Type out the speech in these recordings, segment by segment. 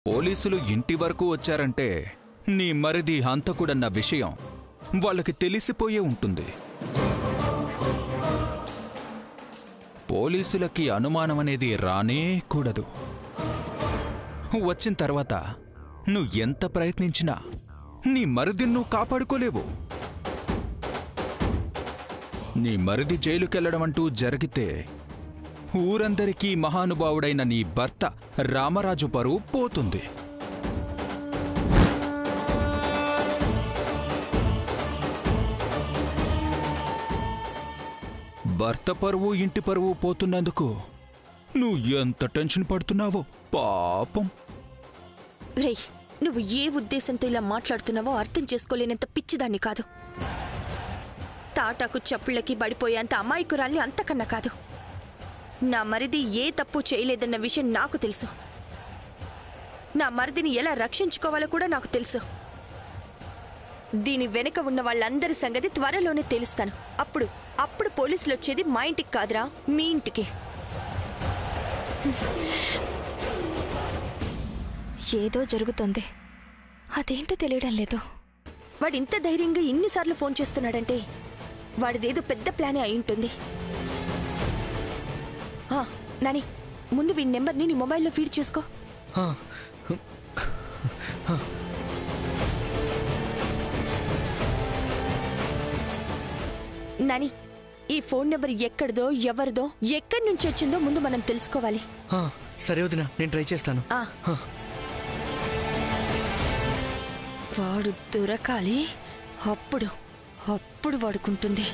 పోలీసులు ఇంటి వరకు వచ్చారంటే నీ మరిది హంతకుడన్న విషయం వాళ్ళకి తెలిసిపోయే ఉంటుంది. పోలీసులకి అనుమానమనేది రానే కూడదు. వచ్చిన తర్వాత నువ్వు ఎంత ప్రయత్నించినా నీ మరిదిని నువ్వు కాపాడుకోలేవు. నీ మరిది జైలుకెళ్లడం అంటూ జరిగితే ఊరందరికీ మహానుభావుడైన నీ భర్త రామరాజు పరువు పోతుంది. భర్త పరువు ఇంటి పరువు పోతున్నందుకు నువ్వు ఎంత టెన్షన్ పడుతున్నావో పాపం. రే, నువ్వు ఏ ఉద్దేశంతో ఇలా మాట్లాడుతున్నావో అర్థం చేసుకోలేనంత పిచ్చిదాన్ని కాదు. తాటాకు చప్పుళ్ళకి పడిపోయేంత అమాయకురాల్ని అంతకన్నా కాదు. నా మరిది ఏ తప్పు చేయలేదన్న విషయం నాకు తెలుసు. నా మరిదిని ఎలా రక్షించుకోవాలో కూడా నాకు తెలుసు. దీని వెనుక ఉన్న వాళ్ళందరి సంగతి త్వరలోనే తెలుస్తాను. అప్పుడు పోలీసులు వచ్చేది మా ఇంటికి కాదురా, మీ ఇంటికి. ఏదో జరుగుతోంది, అదేంటో తెలియడం లేదు. వాడు ఇంత ధైర్యంగా ఇన్నిసార్లు ఫోన్ చేస్తున్నాడంటే వాడిదేదో పెద్ద ప్లానే అయి ఉంటుంది. నాని, ముందు వీడి నెంబర్ని నీ మొబైల్లో ఫీడ్ చేసుకో. నాని, ఈ ఫోన్ నెంబర్ ఎక్కడిదో, ఎవరిదో, ఎక్కడి నుంచి వచ్చిందో ముందు మనం తెలుసుకోవాలి. సరే వదినా, నేను ట్రై చేస్తాను. వాడు దొరకాలి, అప్పుడు వాడుకుంటుంది.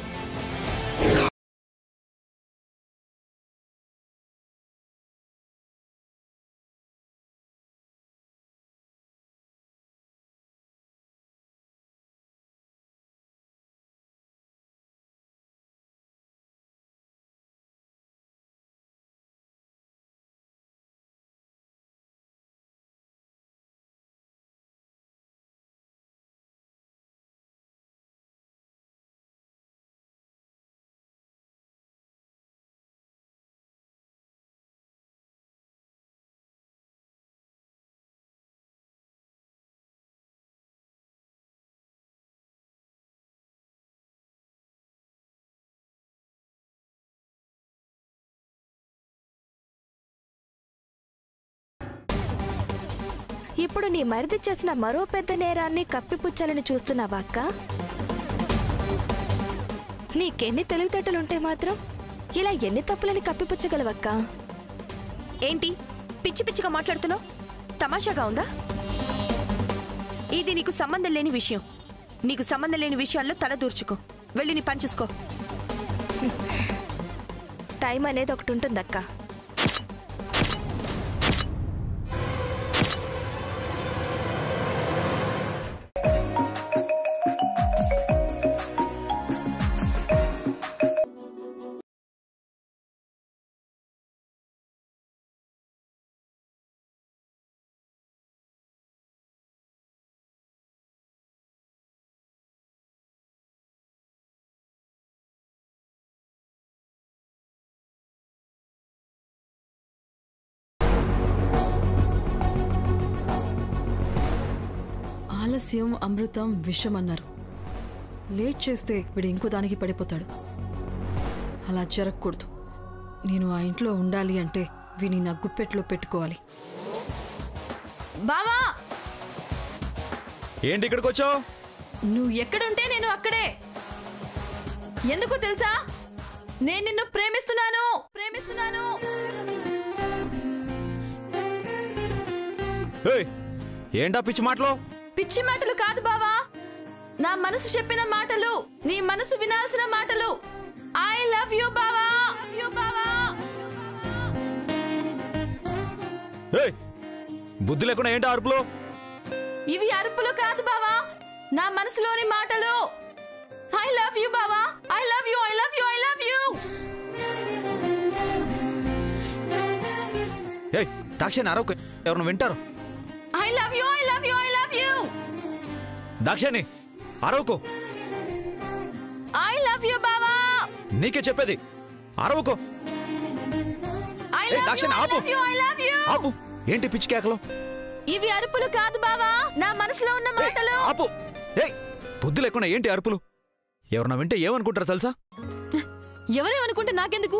ఇప్పుడు నీ మరిది చేసిన మరో పెద్ద నేరాన్ని కప్పిపుచ్చాలని చూస్తున్నావా అక్క? నీకెన్ని తెలివితేటలుంటే మాత్రం ఇలా ఎన్ని తప్పులని కప్పిపుచ్చగలవక్క? ఏంటి పిచ్చి పిచ్చిగా మాట్లాడుతున్నావు? తమాషాగా ఉందా? ఇది నీకు సంబంధం లేని విషయం. నీకు సంబంధం లేని విషయాల్లో తల దూర్చుకో. వెళ్ళి నీ పని చూసుకో. టైం అనేది ఒకటి ఉంటుందక్క. ఆలస్యం అమృతం విషం అన్నారు. లేట్ చేస్తే వీడు ఇంకో దానికి పడిపోతాడు. అలా జరగకూడదు. నేను ఆ ఇంట్లో ఉండాలి అంటే వీని నా గుప్పెట్లో పెట్టుకోవాలి. బావా, ఏంటి ఇక్కడికి వచ్చావు? నువ్వు ఎక్కడుంటే నేను అక్కడే. ఎందుకు తెలుసా? నేను నిన్ను ప్రేమిస్తున్నాను. ఏంటా పిచ్చి మాటలు? పిచ్చి మాటలు కాదు బావా, నా మనసు చెప్పిన మాటలు, నీ మనసు వినాల్సిన మాటలు. ఐ లవ్ యూ బావా. బుద్ధి లేకుండా ఏంటి అరుపులు? ఇవి అరుపులు కాదు బావా, నా మనసులోని మాటలు. ఐ లవ్ యూ బావా. I love you. దాక్షాయణి అరవకు, ఎవరు వింటారు. I love you. దాక్షాయణి అరవకు. ఐ లవ్ యూ బావా. నీకే చెప్పేది, అరవకు. దాక్షాయణి ఆపు. ఆపు. ఏంటి పిచ్చి కేకలు? ఇవి అరుపులు కాదు బావా, నా మనసులో ఉన్న మాటలు. ఆపు. ఏయ్, బుద్ధి లేకుండా ఏంటి అరుపులు? ఎవరన్నా వింటే ఏమనుకుంటారో తెలుసా? ఎవరేమనుకుంటే నాకెందుకు?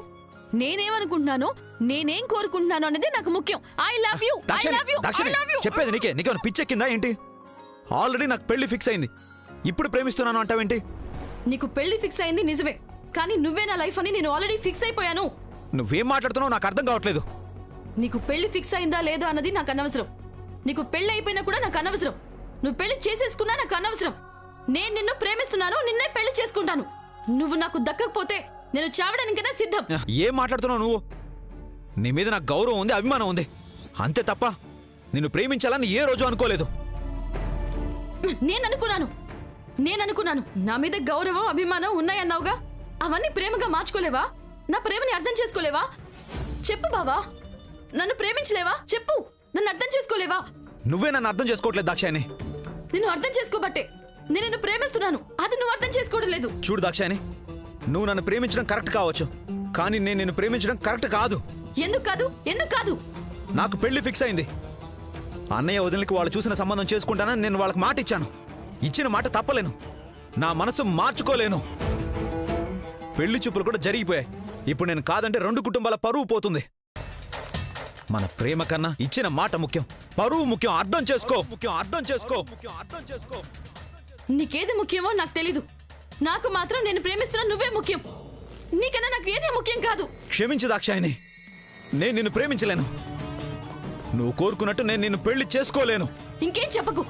నేనేమనుకుంటున్నానో, నేనేం కోరుకుంటున్నానో అనేది నాకు ముఖ్యం. I love you, I love you, I love you. చెప్పేది నీకేమైనా పిచ్చెక్కిందా ఏంటి? ఆల్రెడీ నాకు పెళ్లి ఫిక్స్ అయింది, ఇప్పుడు ప్రేమిస్తున్నాను అంటావేంటి? నీకు పెళ్లి ఫిక్స్ అయింది నిజమే, కానీ నువ్వే నా లైఫ్ అని నేను ఆల్రెడీ ఫిక్స్ అయిపోయాను. నువ్వేం మాట్లాడుతున్నావు నాకు అర్థం కావట్లేదు. నీకు పెళ్లి ఫిక్స్ అయిందా లేదో అన్నది నాకు అనవసరం. నీకు పెళ్లి అయిపోయినా కూడా నాకు అనవసరం. నువ్వు పెళ్లి చేసేసుకున్నా నాకు అనవసరం. నేను నిన్ను ప్రేమిస్తున్నాను, నిన్నే పెళ్లి చేసుకుంటాను. నువ్వు నాకు దక్కకపోతే నేను చావడానికైనా సిద్ధం. ఏం మాట్లాడుతున్నావు నువ్వు? నీ మీద నాకు గౌరవం ఉంది, అభిమానం ఉంది, అంతే తప్ప నిన్ను ప్రేమించాలని ఏ రోజు అనుకోలేదు. నేననుకున్నాను నా మీద గౌరవం అభిమానం ఉన్నాయన్నావుగా. అవన్నీ ప్రేమగా మార్చుకోలేవా? నా ప్రేమని అర్థం చేసుకోలేవా? చెప్పు బావా, నన్ను ప్రేమించలేవా? చెప్పు, నన్ను అర్థం చేసుకోలేవా? నువ్వే నన్ను అర్థం చేసుకోవట్లేదు దాక్షాయని. నిన్ను అర్థం చేసుకోబట్టే నేను నిన్ను ప్రేమిస్తున్నాను, అది నువ్వు అర్థం చేసుకోవడం లేదు. చూడు దాక్షాయని, నువ్వు నన్ను ప్రేమించడం కరెక్ట్ కావచ్చు, కానీ నేను నిన్ను ప్రేమించడం కరెక్ట్ కాదు. ఎందుకు కాదు? ఎందుకు కాదు? నాకు పెళ్లి ఫిక్స్ అయింది. అన్నయ్య వదినకి వాళ్ళు చూసిన సంబంధం చేసుకుంటానని నేను వాళ్ళకి మాట ఇచ్చాను. ఇచ్చిన మాట తప్పలేను, నా మనసు మార్చుకోలేను. పెళ్లి చూపులు కూడా జరిగిపోయాయి. ఇప్పుడు నేను కాదంటే 2 కుటుంబాల పరువు పోతుంది. మన ప్రేమ కన్నా ఇచ్చిన మాట ముఖ్యం, పరువు ముఖ్యం. అర్థం చేసుకో. నీకేది ముఖ్యమో నాకు తెలీదు. నాకు మాత్రం నేను ప్రేమిస్తున్నా నువ్వే ముఖ్యం. నీకన్నా నాకు ఏదే ముఖ్యం కాదు. క్షమించు దాక్షాయిని, నేను నిన్ను ప్రేమించలేను. నువ్వు కోరుకున్నట్టు నేను నిన్ను పెళ్లి చేసుకోలేను. ఇంకేం చెప్పకు.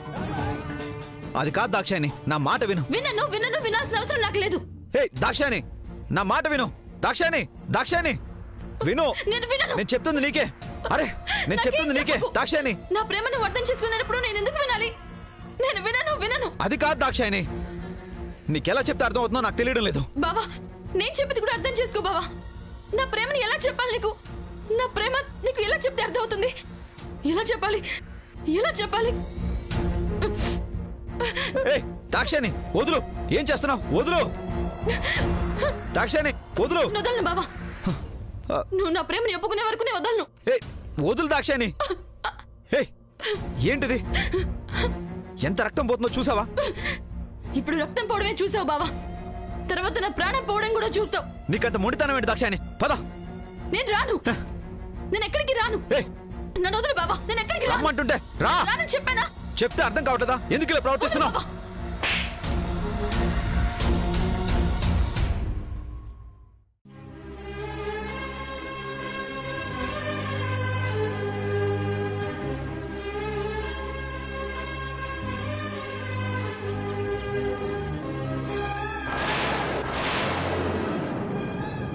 అది కాదు దాక్షాయిని, నా మాట విను. వినను వినాల్సిన అవసరం నాకు లేదు. హే దాక్షాయిని, నా మాట విను. దాక్షాయిని విను. నేను చెప్తుంది నీకే. అరే, నేను చెప్తుంది నీకే దాక్షాయిని. నా ప్రేమను అర్థం చేసుకునేటప్పుడు నేను ఎందుకు వినాలి? నేను వినను. అది కాదు దాక్షాయిని, నీకెలా చెప్తే అర్థం అవుతుందో నాకు తెలియడం లేదు. బావా, నేను చెప్పేది కూడా అర్థం చేసుకో బావా. నా ప్రేమని ఎలా చెప్పాలి నీకు? నా ప్రేమ నీకు ఎలా చెప్తే అర్థం అవుతుంది? ఎలా చెప్పాలి? ఏయ్ దాక్షాయిని, వదులు. ఏం చేస్తున్నావు? వదులు దాక్షాయిని, వదులు. వదలను బావా. నువ్వు నా ప్రేమని ఒప్పుకునే వరకు నేను వదలను. ఏయ్ వదులు దాక్షాయిని. ఏయ్ ఏంటిది? ఎంత రక్తం పోతుందో చూసావా? ఇప్పుడు రక్తం పోవడమే చూసావు బావా, తర్వాత నా ప్రాణం పోవడం కూడా చూస్తావు. నీకంత మొండితనం ఏంటి దాక్షాయిని? పద. నేను రాను. నేను ఎక్కడికి రాను. నన్ను వదులు బావా, నేను ఎక్కడికి రమ్మంటుంటే రా. రానని చెప్పానా? చెప్తే అర్థం కావట్లేదా? ఎందుకు ఇలా ప్రవర్తిస్తున్నావు?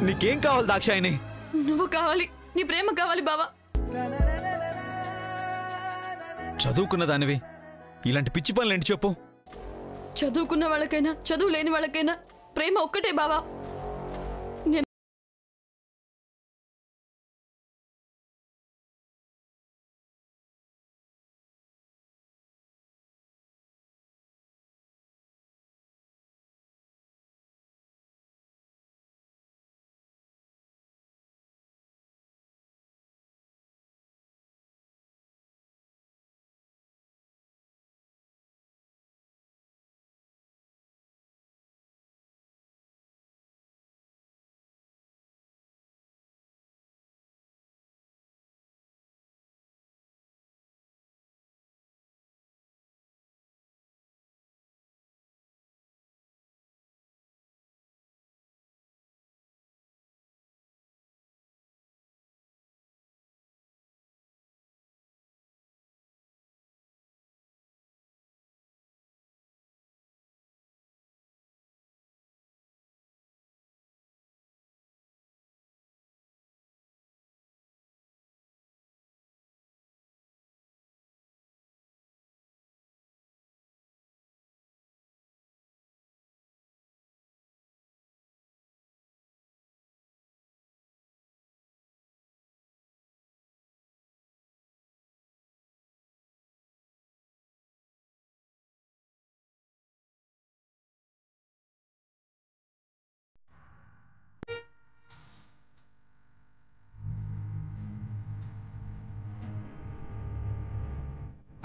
నీకేం కావాలి దాక్షాయిని? నువ్వు కావాలి, నీ ప్రేమ కావాలి బావా. చదువుకున్న దానివి ఇలాంటి పిచ్చి పనులు ఏంటి చెప్పు? చదువుకున్న వాళ్ళకైనా చదువు లేని వాళ్ళకైనా ప్రేమ ఒక్కటే బావా.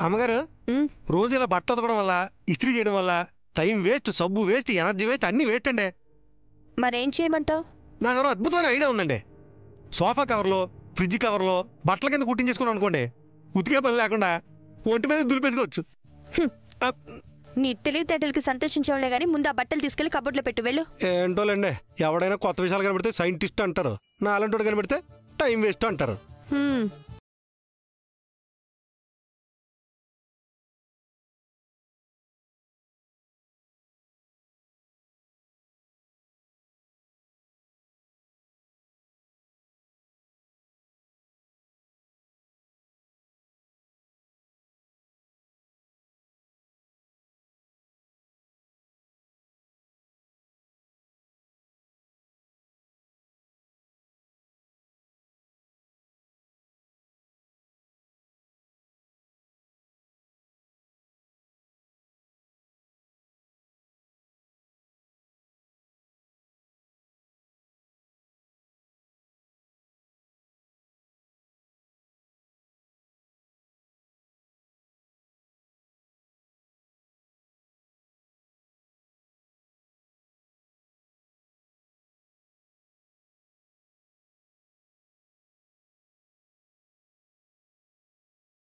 అమ్మగారు రోజు ఇలా బట్ట ఉతకడం వల్ల ఇస్త్రీ చేయడం వల్ల టైం వేస్ట్, సబ్బు వేస్ట్, ఎనర్జీ వేస్ట్, అన్నీ వేస్ట్ అండి. మరేం చేయమంటావు? నా దగ్గర అద్భుతమైన ఐడియా ఉందండి. సోఫా కవర్లో, ఫ్రిడ్జ్ కవర్లో బట్టల కింద కుట్టించేసుకున్నాం అనుకోండి, ఉతికే పని లేకుండా ఒంటి మీద దులిపేసుకోవచ్చు. నీ తెలివితేటలకి సంతోషించేవాళ్ళే గానీ ముందు ఆ బట్టలు తీసుకెళ్లి కబోర్డ్లో పెట్టు వెళ్ళు. ఏంటోలేండి, ఎవడైనా కొత్త విషయాలు కనబడితే సైంటిస్ట్ అంటారు, నా అలాంటి కనబడితే టైం వేస్ట్ అంటారు.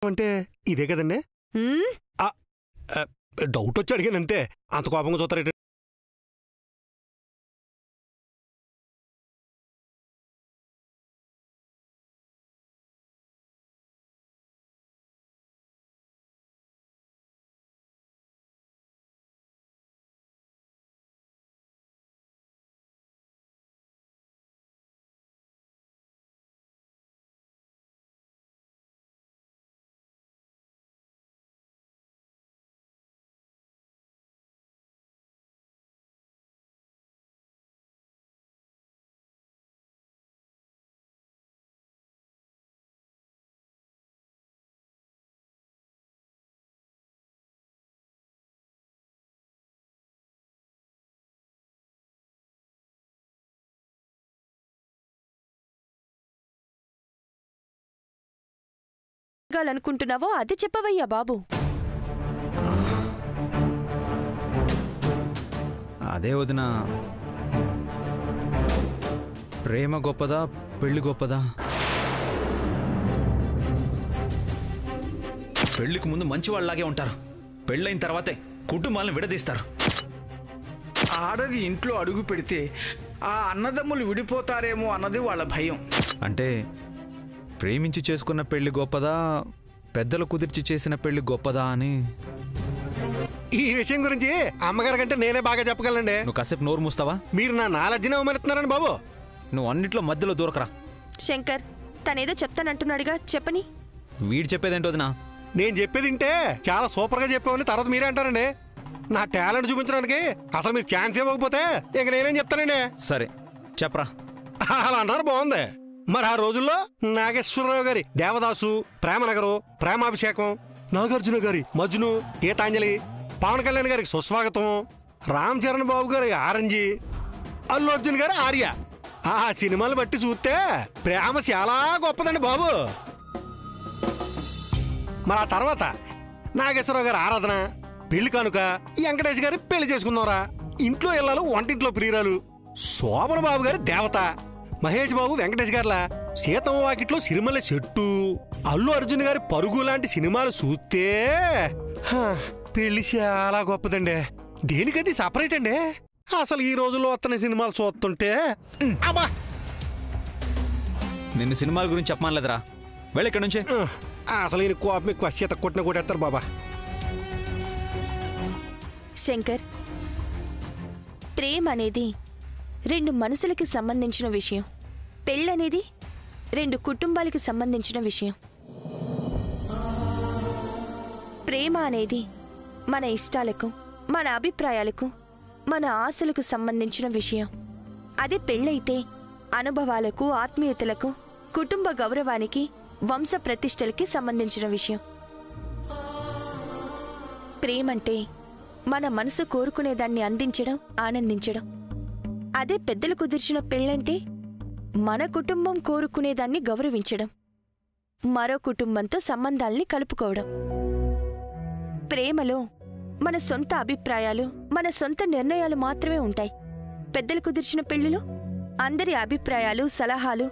అంటే ఇదే కదండి? డౌట్ వచ్చి అడిగాను అంతే, అంత కోపంగా చూస్తారేంటి? అనుకుంటున్నావో అది చెప్పవయ్యా బాబు. అదే వదినా, ప్రేమ గొప్పదా పెళ్లి గొప్పదా? పెళ్లికి ముందు మంచి వాళ్ళలాగే ఉంటారు, పెళ్ళైన తర్వాతే కుటుంబాలను విడదీస్తారు. ఆడది ఇంట్లో అడుగు పెడితే ఆ అన్నదమ్ములు విడిపోతారేమో అన్నది వాళ్ళ భయం. అంటే ప్రేమించి చేసుకున్న పెళ్లి గొప్పదా, పెద్దలు కుదిర్చి చేసిన పెళ్లి గొప్పదా అని. ఈ విషయం గురించి అమ్మగారి కంటే నేనే బాగా చెప్పగలండి. నువ్వు కాసేపు నోరు మూస్తావా? మీరు నా నాలెడ్జిని అవమానిస్తున్నారని బాబు. నువ్వు అన్నిట్లో మధ్యలో దూరకరా. శంకర్ తనేదో చెప్తానంటున్నాడుగా, చెప్పని. వీడు చెప్పేదేంటో వదినా? నేను చెప్పేది వింటే చాలా సూపర్ గా చెప్పామని తర్వాత మీరే అంటారండి. నా టాలెంట్ చూపించడానికి అసలు మీరు ఛాన్స్ ఇవ్వకపోతే ఇక నేనేం చెప్తానండి. సరే చెప్పరా. అలా అన్నారు, బాగుంది. మరి ఆ రోజుల్లో నాగేశ్వరరావు గారి దేవదాసు, ప్రేమనగరు, ప్రేమాభిషేకం, నాగార్జున గారి మజ్ను, గీతాంజలి, పవన్ కళ్యాణ్ గారికి సుస్వాగతం, రామ్ చరణ్ బాబు గారి ఆరంజి, అల్లు అర్జున్ గారి ఆర్య, ఆ సినిమాలు బట్టి చూస్తే ప్రేమ చాలా గొప్పదండి బాబు. మరి ఆ తర్వాత నాగేశ్వరరావు గారి ఆరాధన, పెళ్లి కానుక, వెంకటేష్ గారి పెళ్లి చేసుకున్నారా, ఇంట్లో ఇళ్ళాలు వంటింట్లో ప్రియురాలు, శోభన్ బాబు గారి దేవత, మహేష్ బాబు వెంకటేష్ గారిలా సీతమ్మ వాకిట్లో సిరిమల్ల చెట్టు, అల్లు అర్జున్ గారి పరుగు లాంటి సినిమాలు చూస్తే పెళ్లి చాలా గొప్పదండి. దేనికది సపరేట్ అండి. అసలు ఈ రోజుల్లో వస్తున్న సినిమాలు చూస్తుంటే అబ్బా. నిన్ను సినిమాల గురించి చెప్పమాలేదురా, వెళ్ళి ఇక్కడ నుంచి. అసలు ఈయన కోపం ఎక్కువ, సీత కొట్టిన కొట్టేస్తారు బాబా. శంకర్, ప్రేమ అనేది రెండు మనసులకి సంబంధించిన విషయం, పెళ్ళనేది రెండు కుటుంబాలకి సంబంధించిన విషయం. ప్రేమ అనేది మన ఇష్టాలకు, మన అభిప్రాయాలకు, మన ఆశలకు సంబంధించిన విషయం. అదే పెళ్ళైతే అనుభవాలకు, ఆత్మీయతలకు, కుటుంబ గౌరవానికి, వంశ ప్రతిష్టలకి సంబంధించిన విషయం. ప్రేమంటే మన మనసు కోరుకునేదాన్ని అందించడం, ఆనందించడం. అదే పెద్దలు కుదిర్చిన పెళ్ళంటే మన కుటుంబం కోరుకునేదాన్ని గౌరవించడం, మరో కుటుంబంతో సంబంధాల్ని కలుపుకోవడం. ప్రేమలో మన సొంత అభిప్రాయాలు, మన సొంత నిర్ణయాలు మాత్రమే ఉంటాయి. పెద్దలు కుదిర్చిన పెళ్లిలో అందరి అభిప్రాయాలు, సలహాలు,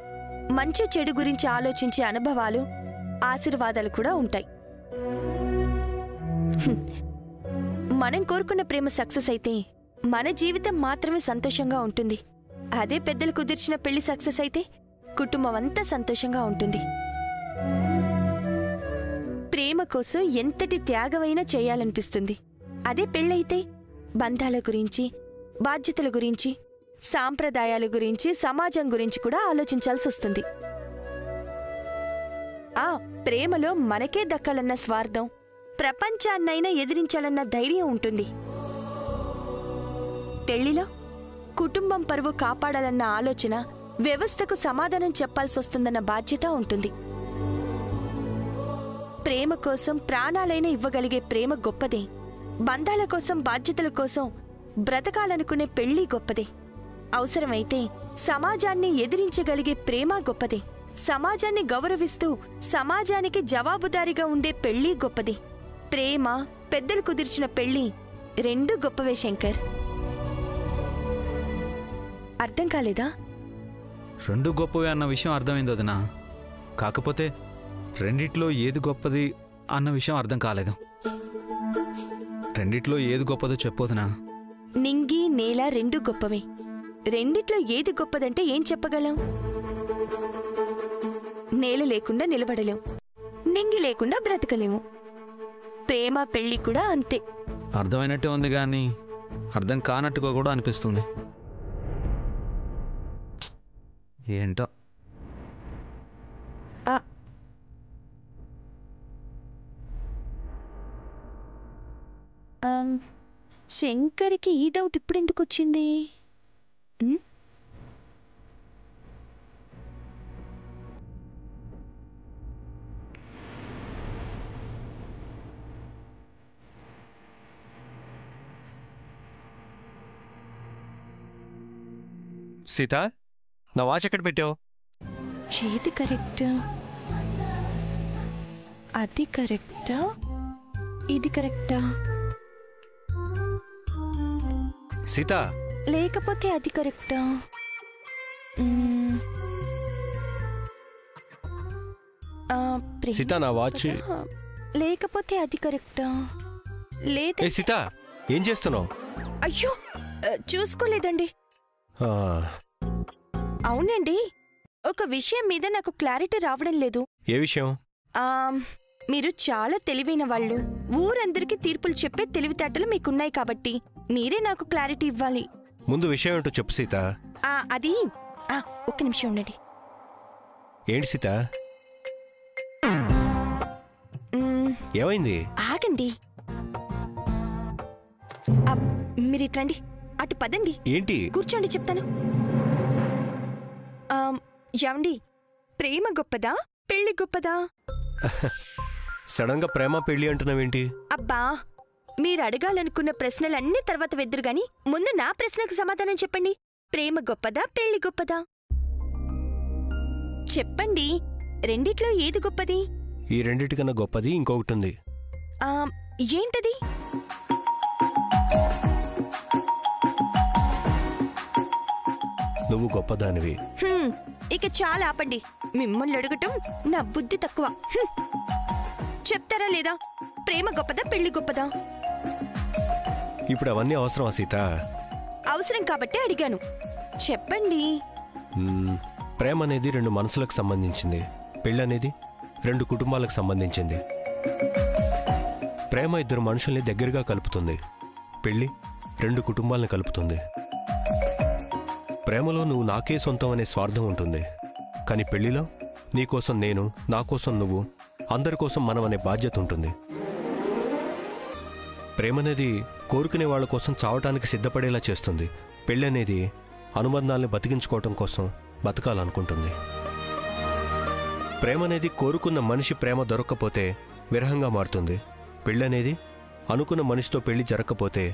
మంచి చెడు గురించి ఆలోచించే అనుభవాలు, ఆశీర్వాదాలు కూడా ఉంటాయి. మనం కోరుకున్న ప్రేమ సక్సెస్ అయితే మన జీవితం మాత్రమే సంతోషంగా ఉంటుంది. అదే పెద్దలు కుదిర్చిన పెళ్లి సక్సెస్ అయితే కుటుంబం అంతా సంతోషంగా ఉంటుంది. ప్రేమ కోసం ఎంతటి త్యాగమైనా చేయాలనిపిస్తుంది. అదే పెళ్ళైతే బంధాల గురించి, బాధ్యతల గురించి, సాంప్రదాయాల గురించి, సమాజం గురించి కూడా ఆలోచించాల్సి వస్తుంది. ఆ ప్రేమలో మనకే దక్కాలన్న స్వార్థం, ప్రపంచాన్నైనా ఎదిరించాలన్న ధైర్యం ఉంటుంది. పెళ్లిలో కుటుంబం పరువు కాపాడాలన్న ఆలోచన, వ్యవస్థకు సమాధానం చెప్పాల్సొస్తుందన్న బాధ్యత ఉంటుంది. ప్రేమ కోసం ప్రాణాలైనా ఇవ్వగలిగే ప్రేమ గొప్పదే. బంధాల కోసం, బాధ్యతల కోసం బ్రతకాలనుకునే పెళ్లి గొప్పదే. అవసరమైతే సమాజాన్ని ఎదిరించగలిగే ప్రేమ గొప్పదే. సమాజాన్ని గౌరవిస్తూ సమాజానికి జవాబుదారీగా ఉండే పెళ్లి గొప్పదే. ప్రేమ, పెద్దలు కుదిర్చిన పెళ్లి రెండూ గొప్పవే శంకర్. అర్థం కాలేదా? రెండు గొప్పవే అన్న విషయం అర్థమైంది వదినా. కాకపోతే రెండిట్లో ఏది గొప్పది అన్న విషయం అర్థం కాలేదు. రెండిట్లో ఏది గొప్పదో చెప్పొదినా. నింగి, నేల రెండూ గొప్పవే. రెండిట్లో ఏది గొప్పదంటే ఏం చెప్పగలం? నేల లేకుండా నిలబడలేం, నింగి లేకుండా బ్రతకలేము. ప్రేమ, పెళ్లి కూడా అంతే. అర్థమైనట్టే ఉంది కానీ అర్థం కానట్టుగా కూడా అనిపిస్తుంది. ఏంటో. శంకర్కి ఈ డౌట్ ఇప్పుడు ఎందుకు వచ్చింది? సీత, నా వాచ్ ఎక్కడ పెట్టావు? చేతి కరెక్టా, అది కరెక్టా, ఇది కరెక్టా? సీత, లేకపోతే అది కరెక్టా? సీత, నా వాచ్. లేకపోతే అది కరెక్టా? ఏ సీత, ఏం చేస్తున్నావు? అయ్యో, చూసుకోలేదండి. అవునండి, ఒక విషయం మీద నాకు క్లారిటీ రావడం లేదు. ఏ విషయం? మీరు చాలా తెలివైన వాళ్ళు. ఊరందరికీ తీర్పులు చెప్పే తెలివితేటలు మీకున్నాయి కాబట్టి మీరే నాకు క్లారిటీ ఇవ్వాలి. ముందు విషయం ఏంటో చెప్పు సీత. అది ఒక్క నిమిషం ఉండండి. ఏంటి సీత, ఏమైంది? ఆగండి, మీరు ఇట్రండి, అటు పదండి. ఏంటి? కూర్చోండి, చెప్తాను. ఏమండి, ప్రేమ గొప్పదా, పెళ్లి గొప్పదా? సడన్ గా ప్రేమ పెళ్లి అంటున్నావేంటి? అబ్బా, మీరు అడగాలనుకున్న ప్రశ్నలన్నీ తర్వాత వెద్దురు గాని ముందు నా ప్రశ్నకు సమాధానం చెప్పండి. ప్రేమ గొప్పదా, పెళ్లి గొప్పదా? చెప్పండి, రెండిట్లో ఏది గొప్పది? ఈ రెండిటికన్నా గొప్పది ఇంకొకటి ఉంది. ఏంటది? నువ్వు గొప్పదానివి. ఇక చాలా ఆపండి. మిమ్మల్ని అడగటం నా బుద్ధి తక్కువ. చెప్తారా లేదా? ప్రేమ గొప్పదా, పెళ్లి గొప్పదా? ఇప్పుడు అవన్నీ అవసరమా సీత? అవసరం కాబట్టి అడిగాను, చెప్పండి. ప్రేమ అనేది రెండు మనసులకు సంబంధించింది, పెళ్ళి అనేది రెండు కుటుంబాలకు సంబంధించింది. ప్రేమ ఇద్దరు మనుషుల్ని దగ్గరగా కలుపుతుంది, పెళ్ళి రెండు కుటుంబాలను కలుపుతుంది. ప్రేమలో నువ్వు నాకే సొంతం అనే స్వార్థం ఉంటుంది, కానీ పెళ్లిలో నీకోసం నేను, నా కోసం నువ్వు, అందరి కోసం మనం అనే బాధ్యత ఉంటుంది. ప్రేమనేది కోరుకునే వాళ్ళ కోసం చావటానికి సిద్ధపడేలా చేస్తుంది. పెళ్ళి అనేది అనుబంధాల్ని బతికించుకోవటం కోసం బతకాలనుకుంటుంది. ప్రేమ అనేది కోరుకున్న మనిషి ప్రేమ దొరక్కపోతే విరహంగా మారుతుంది. పెళ్ళి అనేది అనుకున్న మనిషితో పెళ్లి జరగకపోతే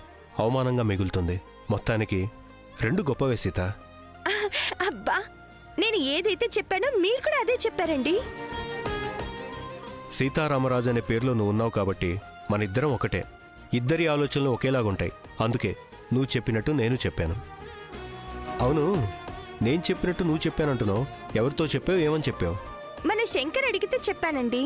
అవమానంగా మిగులుతుంది. మొత్తానికి రెండు గొప్పవే సీత. అబ్బా, నేను ఏదైతే చెప్పానో మీరు కూడా అదే చెప్పారండి. సీతారామరాజు అనే పేరులో నువ్వు ఉన్నావు కాబట్టి మనిద్దరం ఒకటే. ఇద్దరి ఆలోచనలు ఒకేలాగుంటాయి. అందుకే నువ్వు చెప్పినట్టు నేను చెప్పాను. అవును, నేను చెప్పినట్టు నువ్వు చెప్పానంటున్నావు. ఎవరితో చెప్పావు, ఏమని చెప్పావు? మన శంకర్ అడిగితే చెప్పానండి.